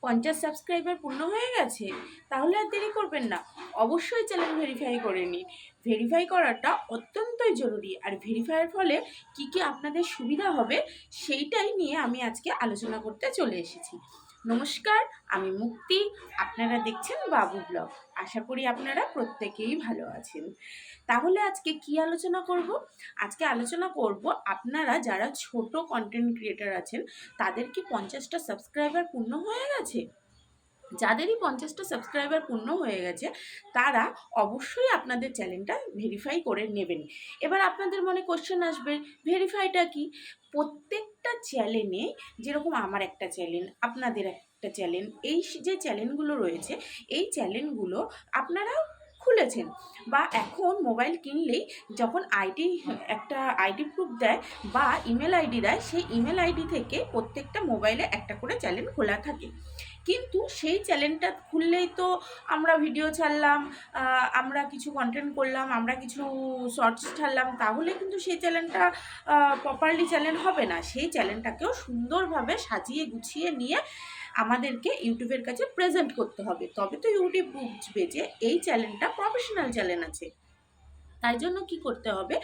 50 subscriber পূর্ণ হয়ে গেছে, তাহলে আর দেরি করবেন না, অবশ্যই চ্যানেল ভেরিফাই করে নিন। ভেরিফাই করাটা অত্যন্তই জরুরি। আর ভেরিফাইয়ের ফলে কি কি আপনাদের সুবিধা হবে সেইটাই নিয়ে আমি আজকে আলোচনা করতে চলে এসেছি। নমস্কার, আমি মুক্তি, আপনারা দেখছেন বাবু ব্লগ। আশা করি আপনারা প্রত্যেকেই ভালো আছেন। তাহলে আজকে কি আলোচনা করব? আজকে আলোচনা করব আপনারা যারা ছোট কন্টেন্ট ক্রিয়েটার আছেন, তাদের কি 50টা সাবস্ক্রাইবার পূর্ণ হয়ে গেছে? যাদেরই 50টা সাবস্ক্রাইবার পূর্ণ হয়ে গেছে তারা অবশ্যই আপনাদের চ্যানেলটা ভেরিফাই করে নেবেন। এবার আপনাদের মনে কোশ্চেন আসবে, ভেরিফাইটা কি? প্রত্যেকটা চ্যানেলে, যেরকম আমার একটা চ্যানেল, আপনাদের একটা চ্যানেল, এই যে চ্যানেলগুলো রয়েছে, এই চ্যানেলগুলো আপনারা খুলেছেন বা এখন মোবাইল কিনলেই যখন একটা আইডি প্রুফ দেয় বা ইমেল আইডি দেয়, সেই ইমেল আইডি থেকে প্রত্যেকটা মোবাইলে একটা করে চ্যানেল খোলা থাকে। কিন্তু সেই চ্যানেলটা খুললেই তো আমরা ভিডিও ছাড়লাম, আমরা কিছু কন্টেন্ট করলাম, আমরা কিছু শর্টস ছাড়লাম, তাহলে কিন্তু সেই চ্যানেলটা প্রপারলি চ্যানেল হবে না। সেই চ্যানেলটাকেও সুন্দরভাবে সাজিয়ে গুছিয়ে নিয়ে আমাদেরকে ইউটিউবের কাছে প্রেজেন্ট করতে হবে, তবে তো ইউটিউব বুঝবে যে এই চ্যানেলটা প্রফেশনাল চ্যানেল আছে। তাই জন্য কি করতে হবে,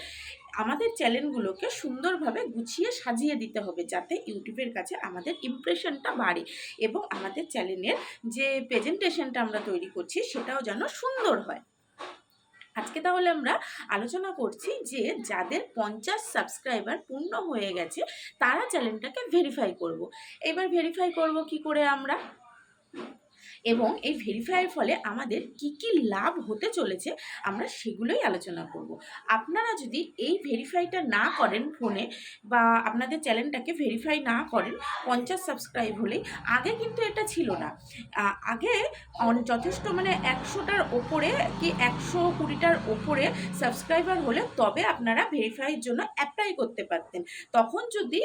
আমাদের চ্যানেলগুলোকে সুন্দরভাবে গুছিয়ে সাজিয়ে দিতে হবে, যাতে ইউটিউবের কাছে আমাদের ইমপ্রেশনটা বাড়ে এবং আমাদের চ্যানেলের যে প্রেজেন্টেশনটা আমরা তৈরি করছি সেটাও যেন সুন্দর হয়। আজকে তাহলে আমরা আলোচনা করছি যে যাদের 50 সাবস্ক্রাইবার পূর্ণ হয়ে গেছে তারা চ্যানেলটাকে ভেরিফাই করব। এবার ভেরিফাই করব কি করে আমরা, এবং এই ভেরিফাইয়ের ফলে আমাদের কি কি লাভ হতে চলেছে আমরা সেগুলোই আলোচনা করব। আপনারা যদি এই ভেরিফাইটা না করেন ফোনে, বা আপনাদের চ্যানেলটাকে ভেরিফাই না করেন 50 সাবস্ক্রাইব হলেই, আগে কিন্তু এটা ছিল না। আগে যথেষ্ট মানে 100টার ওপরে কি 120টার ওপরে সাবস্ক্রাইবার হলে তবে আপনারা ভেরিফাইয়ের জন্য অ্যাপ্লাই করতে পারতেন। তখন যদি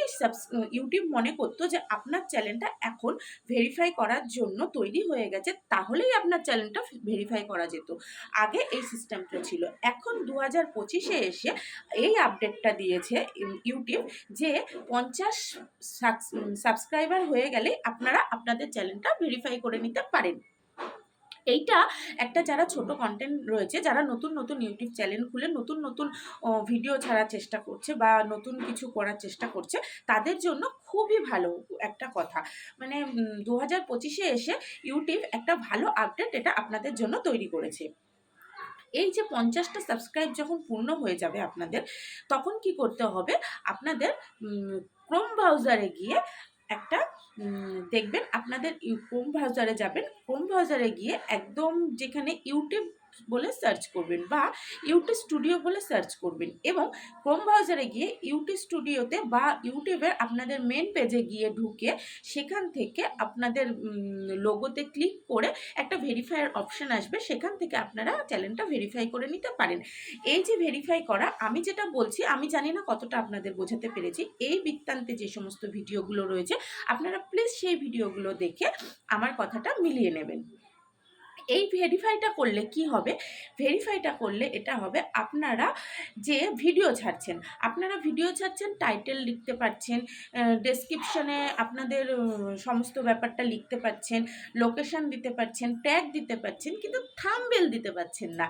ইউটিউব মনে করতো যে আপনার চ্যানেলটা এখন ভেরিফাই করার জন্য তৈরি হয়ে গেছে, তাহলেই আপনার চ্যানেলটা ভেরিফাই করা যেত। আগে এই সিস্টেমটা ছিল। এখন 2025-এ এসে এই আপডেটটা দিয়েছে ইউটিউব যে 50 সাবস্ক্রাইবার হয়ে গেলে আপনারা আপনাদের চ্যানেলটা ভেরিফাই করে নিতে পারেন। এইটা একটা, যারা ছোট কন্টেন্ট রয়েছে, যারা নতুন নতুন ইউটিউব চ্যানেল খুলে নতুন নতুন ভিডিও ছাড়ার চেষ্টা করছে বা নতুন কিছু করার চেষ্টা করছে, তাদের জন্য খুবই ভালো একটা কথা। মানে 2025-এ এসে ইউটিউব একটা ভালো আপডেট এটা আপনাদের জন্য তৈরি করেছে। এই যে 50টা সাবস্ক্রাইব যখন পূর্ণ হয়ে যাবে আপনাদের, তখন কি করতে হবে, আপনাদের ক্রোম ব্রাউজারে গিয়ে একটা দেখবেন, আপনাদের ক্রোম ব্রাউজারে যাবেন, ক্রোম ব্রাউজারে গিয়ে একদম যেখানে ইউটিউব বলে সার্চ করবেন বা ইউটিউব স্টুডিও বলে সার্চ করবেন, এবং ক্রোম ব্রাউজারে গিয়ে ইউটিউব স্টুডিওতে বা ইউটিউবের আপনাদের মেন পেজে গিয়ে ঢুকে সেখান থেকে আপনাদের লোগোতে ক্লিক করে একটা ভেরিফাইয়ের অপশন আসবে, সেখান থেকে আপনারা চ্যানেলটা ভেরিফাই করে নিতে পারেন। এই যে ভেরিফাই করা, আমি যেটা বলছি আমি জানি না কতটা আপনাদের বোঝাতে পেরেছি। এই বৃত্তান্তে যে সমস্ত ভিডিওগুলো রয়েছে আপনারা প্লিজ সেই ভিডিওগুলো দেখে আমার কথাটা মিলিয়ে নেবেন। এই ভেরিফাইটা করলে কি হবে, ভেরিফাইটা করলে এটা হবে, আপনারা যে ভিডিও ছাড়ছেন টাইটেল লিখতে পারছেন, ডেসক্রিপশনে আপনাদের সমস্ত ব্যাপারটা লিখতে পারছেন, লোকেশন দিতে পারছেন, ট্যাগ দিতে পারছেন, কিন্তু থাম্বনেল দিতে পারছেন না।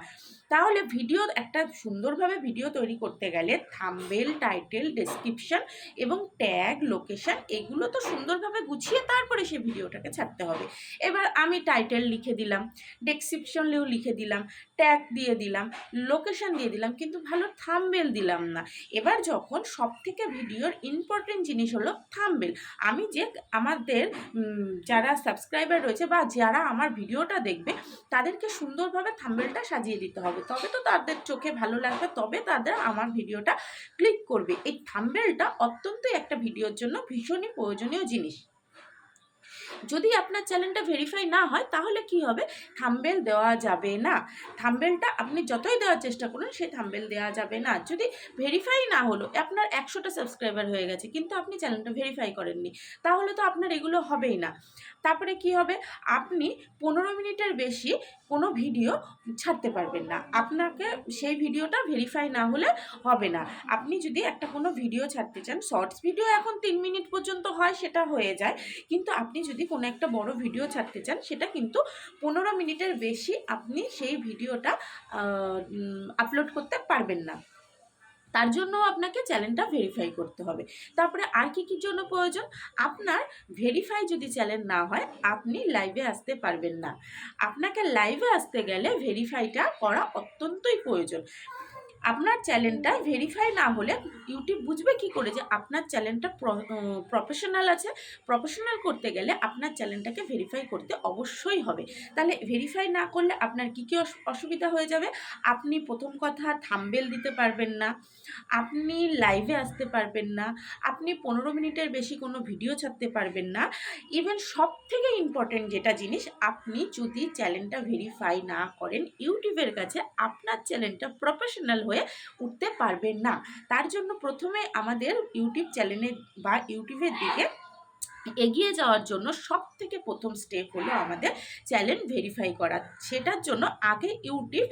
তাহলে ভিডিও একটা সুন্দরভাবে ভিডিও তৈরি করতে গেলে থাম্বনেল, টাইটেল, ডেসক্রিপশন এবং ট্যাগ, লোকেশন এগুলো তো সুন্দরভাবে গুছিয়ে তারপরে সেই ভিডিওটাকে ছাড়তে হবে। এবার আমি টাইটেল লিখে দিলাম, ডেসক্রিপশনলেও লিখে দিলাম, ট্যাগ দিয়ে দিলাম, লোকেশন দিয়ে দিলাম, কিন্তু ভালো থাম্বনেল দিলাম না। এবার যখন সবথেকে ভিডিওর ইম্পর্টেন্ট জিনিস হলো থাম্বনেল, আমি যে আমাদের যারা সাবস্ক্রাইবার রয়েছে বা যারা আমার ভিডিওটা দেখবে তাদেরকে সুন্দরভাবে থাম্বনেলটা সাজিয়ে দিতে হবে, তবে তো তাদের চোখে ভালো লাগবে, তবে তাদের আমার ভিডিওটা ক্লিক করবে। এই থাম্বনেলটা অত্যন্তই একটা ভিডিওর জন্য ভীষণই প্রয়োজনীয় জিনিস। যদি আপনার চ্যানেলটা ভেরিফাই না হয় তাহলে কি হবে, থাম্বনেল দেওয়া যাবে না। থাম্বনেলটা আপনি যতই দেওয়ার চেষ্টা করুন সেই থাম্বনেল দেওয়া যাবে না। যদি ভেরিফাই না হলো, আপনার 100টা সাবস্ক্রাইবার হয়ে গেছে কিন্তু আপনি চ্যানেলটা ভেরিফাই করেননি, তাহলে তো আপনার এগুলো হবেই না। তারপরে কি হবে, আপনি 15 মিনিটের বেশি কোনো ভিডিও ছাড়তে পারবেন না, আপনাকে সেই ভিডিওটা ভেরিফাই না হলে হবে না। আপনি যদি একটা কোনো ভিডিও ছাড়তে চান, শর্টস ভিডিও এখন 3 মিনিট পর্যন্ত হয়, সেটা হয়ে যায়, কিন্তু আপনি যদি যদি কোনো একটা বড় ভিডিও ছাড়তে চান, সেটা কিন্তু 15 মিনিটের বেশি আপনি সেই ভিডিওটা আপলোড করতে পারবেন না। তার জন্য আপনাকে চ্যানেলটা ভেরিফাই করতে হবে। তারপরে আর কি কি জন্য প্রয়োজন? আপনার ভেরিফাই যদি চ্যানেল না হয়, আপনি লাইভে আসতে পারবেন না। আপনাকে লাইভে আসতে গেলে ভেরিফাইটা করা অত্যন্তই প্রয়োজন। আপনার চ্যানেলটা ভেরিফাই না হলে ইউটিউব বুঝবে কি করে যে আপনার চ্যানেলটা প্রফেশনাল আছে? প্রফেশনাল করতে গেলে আপনার চ্যানেলটাকে ভেরিফাই করতে অবশ্যই হবে। তাহলে ভেরিফাই না করলে আপনার কী কী অসুবিধা হয়ে যাবে? আপনি প্রথম কথা থাম্বনেল দিতে পারবেন না, আপনি লাইভে আসতে পারবেন না, আপনি 15 মিনিটের বেশি কোনো ভিডিও ছাড়তে পারবেন না। ইভেন সবথেকে ইম্পর্টেন্ট যেটা জিনিস, আপনি যদি চ্যানেলটা ভেরিফাই না করেন, ইউটিউবের কাছে আপনার চ্যানেলটা প্রফেশনাল হয়ে উঠতে পারবেন না। তার জন্য প্রথমে আমাদের ইউটিউব চ্যানেলে বা ইউটিউবের দিকে এগিয়ে যাওয়ার জন্য সবথেকে প্রথম স্টেপ হলো আমাদের চ্যানেল ভেরিফাই করা। সেটার জন্য আগে ইউটিউব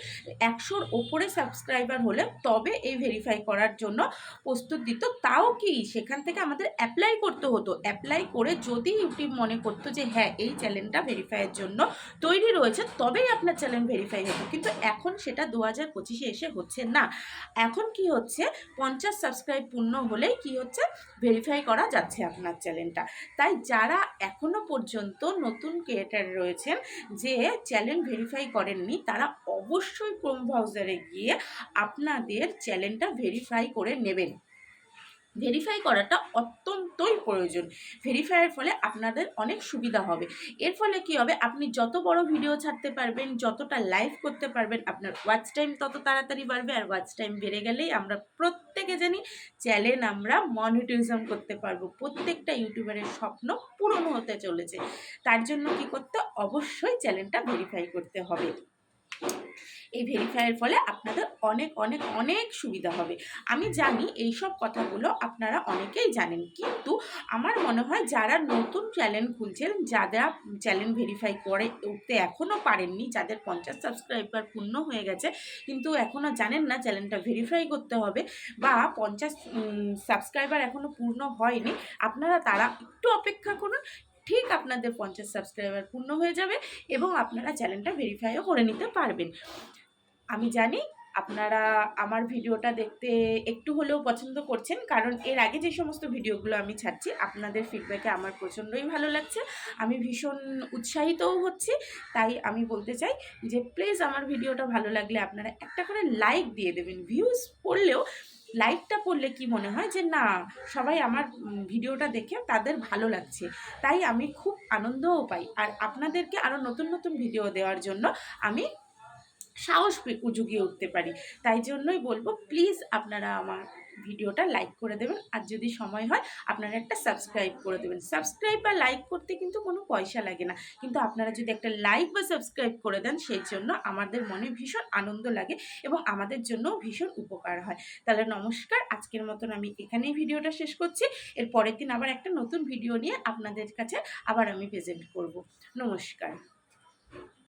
100-র ওপরে সাবস্ক্রাইবার হলে তবে এই ভেরিফাই করার জন্য প্রস্তুত দিত। তাও কি সেখান থেকে আমাদের অ্যাপ্লাই করতে হতো। অ্যাপ্লাই করে যদি ইউটিউব মনে করতো যে হ্যাঁ এই চ্যানেলটা ভেরিফাইয়ের জন্য তৈরি রয়েছে, তবেই আপনার চ্যানেল ভেরিফাই হতো। কিন্তু এখন সেটা 2025-এ এসে হচ্ছে না। এখন কি হচ্ছে, 50 সাবস্ক্রাইব পূর্ণ হলেই কি হচ্ছে, ভেরিফাই করা যাচ্ছে আপনার চ্যানেলটা। তাই যারা এখনো পর্যন্ত নতুন ক্রিয়েটার রয়েছেন যে চ্যানেল ভেরিফাই করেননি, তারা অবশ্যই ক্রোম ব্রাউজারে গিয়ে আপনাদের চ্যানেলটা ভেরিফাই করে নেবেন। ভেরিফাই করাটা অত্যন্তই প্রয়োজন। ভেরিফাইয়ের ফলে আপনাদের অনেক সুবিধা হবে। এর ফলে কি হবে, আপনি যত বড় ভিডিও ছাড়তে পারবেন, যতটা লাইভ করতে পারবেন, আপনার ওয়াচ টাইম তত তাড়াতাড়ি বাড়বে। আর ওয়াচ টাইম বেড়ে গেলেই আমরা প্রত্যেকে জানি চ্যানেল আমরা মনিটাইজেশন করতে পারবো। প্রত্যেকটা ইউটিউবারের স্বপ্ন পূরণ হতে চলেছে। তার জন্য কি করতে, অবশ্যই চ্যানেলটা ভেরিফাই করতে হবে। এই ভেরিফাইয়ের ফলে আপনাদের অনেক অনেক অনেক সুবিধা হবে। আমি জানি এই সব কথাগুলো আপনারা অনেকেই জানেন, কিন্তু আমার মনে হয় যারা নতুন চ্যানেল খুলছেন, যারা চ্যানেল ভেরিফাই করে উঠতে এখনও পারেননি, যাদের 50 সাবস্ক্রাইবার পূর্ণ হয়ে গেছে কিন্তু এখনও জানেন না চ্যানেলটা ভেরিফাই করতে হবে, বা 50 সাবস্ক্রাইবার এখনও পূর্ণ হয়নি, আপনারা তারা একটু অপেক্ষা করুন। ঠিক আপনাদের 50 সাবস্ক্রাইবার পূর্ণ হয়ে যাবে এবং আপনারা চ্যানেলটা ভেরিফাইও করে নিতে পারবেন। আমি জানি আপনারা আমার ভিডিওটা দেখতে একটু হলেও পছন্দ করছেন, কারণ এর আগে যে সমস্ত ভিডিওগুলো আমি ছাড়ছি আপনাদের ফিডব্যাকে আমার প্রচণ্ডই ভালো লাগছে। আমি ভীষণ উৎসাহিতও হচ্ছি। তাই আমি বলতে চাই যে প্লিজ আমার ভিডিওটা ভালো লাগলে আপনারা একটা করে লাইক দিয়ে দেবেন। ভিউজ পড়লেও লাইকটা পড়লে কি মনে হয় যে না, সবাই আমার ভিডিওটা দেখে তাদের ভালো লাগছে, তাই আমি খুব আনন্দও পাই। আর আপনাদেরকে আরও নতুন নতুন ভিডিও দেওয়ার জন্য আমি সাহস জুগিয়ে উঠতে পারি। তাই জন্যই বলবো প্লিজ আপনারা আমার ভিডিওটা লাইক করে দেবেন, আর যদি সময় হয় আপনারা একটা সাবস্ক্রাইব করে দেবেন। সাবস্ক্রাইব বা লাইক করতে কিন্তু কোনো পয়সা লাগে না, কিন্তু আপনারা যদি একটা লাইক বা সাবস্ক্রাইব করে দেন, সেই জন্য আমাদের মনে ভীষণ আনন্দ লাগে এবং আমাদের জন্য ভীষণ উপকার হয়। তাহলে নমস্কার, আজকের মতন আমি এখানেই ভিডিওটা শেষ করছি। এর পরের দিন আবার একটা নতুন ভিডিও নিয়ে আপনাদের কাছে আবার আমি প্রেজেন্ট করব। নমস্কার।